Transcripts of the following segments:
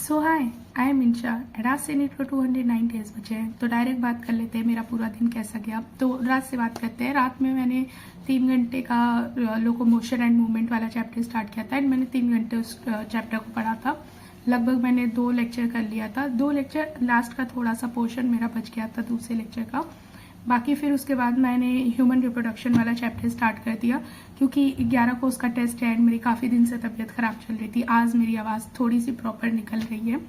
So hi, I am इंशा। रात से NEET को 209 डेज बचे हैं, तो डायरेक्ट बात कर लेते हैं मेरा पूरा दिन कैसा गया। तो रात से बात करते हैं। रात में मैंने 3 घंटे का लोकोमोशन एंड मूवमेंट वाला चैप्टर स्टार्ट किया था एंड मैंने 3 घंटे उस चैप्टर को पढ़ा था। लगभग मैंने 2 लेक्चर कर लिया था। 2 लेक्चर, लास्ट का थोड़ा सा पोर्शन मेरा बच गया था दूसरे लेक्चर का। बाकी फिर उसके बाद मैंने ह्यूमन रिप्रोडक्शन वाला चैप्टर स्टार्ट कर दिया, क्योंकि 11 को उसका टेस्ट है एंड मेरी काफ़ी दिन से तबीयत ख़राब चल रही थी। आज मेरी आवाज़ थोड़ी सी प्रॉपर निकल रही है,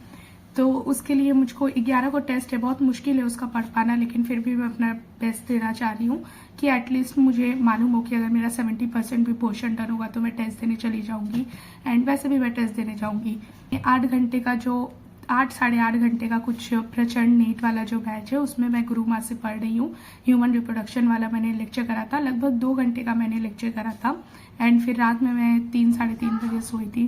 तो उसके लिए मुझको 11 को टेस्ट है। बहुत मुश्किल है उसका पढ़ पाना, लेकिन फिर भी मैं अपना बेस्ट देना चाह रही हूँ कि एटलीस्ट मुझे मालूम हो कि अगर मेरा 70% भी पोर्शन डन होगा तो मैं टेस्ट देने चली जाऊँगी। एंड वैसे भी मैं टेस्ट देने जाऊँगी। 8 घंटे का जो 8 साढ़े 8 घंटे का कुछ प्रचंड नीट वाला जो बैच है, उसमें मैं गुरु माँ से पढ़ रही हूँ। ह्यूमन रिप्रोडक्शन वाला मैंने लेक्चर करा था, लगभग 2 घंटे का मैंने लेक्चर करा था। एंड फिर रात में मैं 3 साढ़े 3 बजे सोई थी।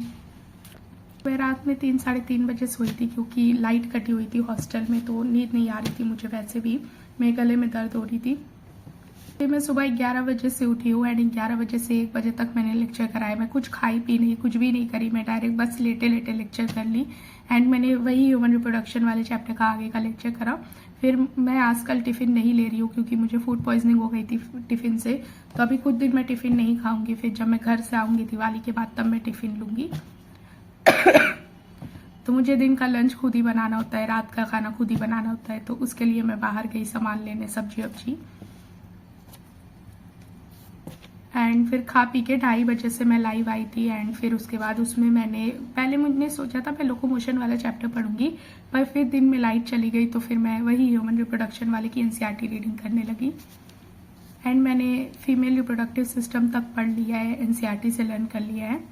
मैं रात में 3 साढ़े 3 बजे सोई थी, क्योंकि लाइट कटी हुई थी हॉस्टल में, तो नींद नहीं आ रही थी मुझे। वैसे भी मेरे गले में दर्द हो रही थी। फिर मैं सुबह 11 बजे से उठी हूँ एंड 11 बजे से 1 बजे तक मैंने लेक्चर कराया। मैं कुछ खाई पी नहीं, कुछ भी नहीं करी, मैं डायरेक्ट बस लेटे लेटे लेक्चर कर ली। एंड मैंने वही ह्यूमन रिप्रोडक्शन वाले चैप्टर का आगे का लेक्चर करा। फिर मैं आजकल टिफ़िन नहीं ले रही हूँ, क्योंकि मुझे फूड पॉइजनिंग हो गई थी टिफ़िन से। तो अभी कुछ दिन मैं टिफ़िन नहीं खाऊंगी। फिर जब मैं घर से आऊँगी दिवाली के बाद, तब मैं टिफ़िन लूँगी। तो मुझे दिन का लंच खुद ही बनाना होता है, रात का खाना खुद ही बनाना होता है। तो उसके लिए मैं बाहर गई सामान लेने, सब्जी वब्जी। एंड फिर खा पी के 2:30 बजे से मैं लाइव आई थी। एंड फिर उसके बाद उसमें पहले मैंने सोचा था मैं लोकोमोशन वाला चैप्टर पढ़ूंगी, पर फिर दिन में लाइट चली गई, तो फिर मैं वही ह्यूमन रिप्रोडक्शन वाले की एनसीईआरटी रीडिंग करने लगी। एंड मैंने फीमेल रिप्रोडक्टिव सिस्टम तक पढ़ लिया है, एनसीईआरटी से लर्न कर लिया है।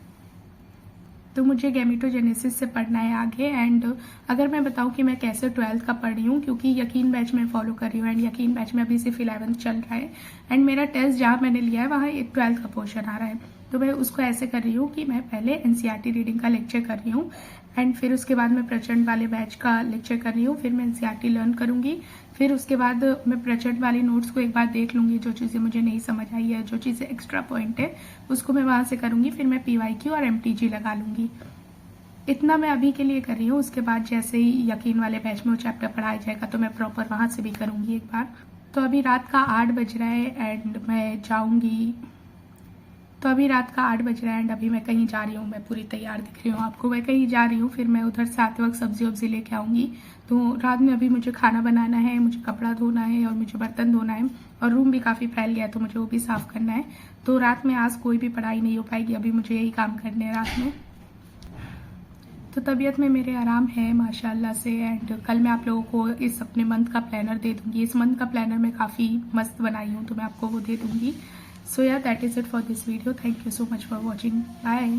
तो मुझे गैमेटोजेनेसिस से पढ़ना है आगे। एंड अगर मैं बताऊं कि मैं कैसे 12th का पढ़ रही हूँ, क्योंकि यकीन बैच में फॉलो कर रही हूँ एंड यकीन बैच में अभी सिर्फ 11th चल रहा है। एंड मेरा टेस्ट जहाँ मैंने लिया है वहाँ 12th का पोर्शन आ रहा है। तो मैं उसको ऐसे कर रही हूँ कि मैं पहले एनसीईआरटी रीडिंग का लेक्चर कर रही हूँ एंड फिर उसके बाद मैं प्रचंड वाले बैच का लेक्चर कर रही हूँ। फिर मैं एनसीईआरटी लर्न करूँगी। फिर उसके बाद मैं प्रचंड वाली नोट्स को एक बार देख लूँगी, जो चीज़ें मुझे नहीं समझ आई है, जो चीज़ें एक्स्ट्रा पॉइंट है, उसको मैं वहाँ से करूँगी। फिर मैं PYQ और MTG लगा लूँगी। इतना मैं अभी के लिए कर रही हूँ। उसके बाद जैसे ही यकीन वाले बैच में वो चैप्टर पढ़ाया जाएगा, तो मैं प्रॉपर वहाँ से भी करूँगी एक बार। तो अभी रात का 8 बज रहा है एंड मैं जाऊँगी। एंड अभी मैं कहीं जा रही हूँ। मैं पूरी तैयार दिख रही हूँ आपको, मैं कहीं जा रही हूँ। फिर मैं उधर से आते वक्त सब्जी वब्जी लेके आऊँगी। तो रात में अभी मुझे खाना बनाना है, मुझे कपड़ा धोना है और मुझे बर्तन धोना है, और रूम भी काफ़ी फैल गया है, तो मुझे वो भी साफ़ करना है। तो रात में आज कोई भी पढ़ाई नहीं हो पाएगी, अभी मुझे यही काम करने हैं रात में। तो तबीयत में मेरे आराम है माशाल्लाह से। एंड कल मैं आप लोगों को इस अपने मंथ का प्लानर दे दूंगी। इस मंथ का प्लानर मैं काफ़ी मस्त बनाई हूँ, तो मैं आपको वो दे दूंगी। So yeah that is it for this video. Thank you so much for watching. Bye.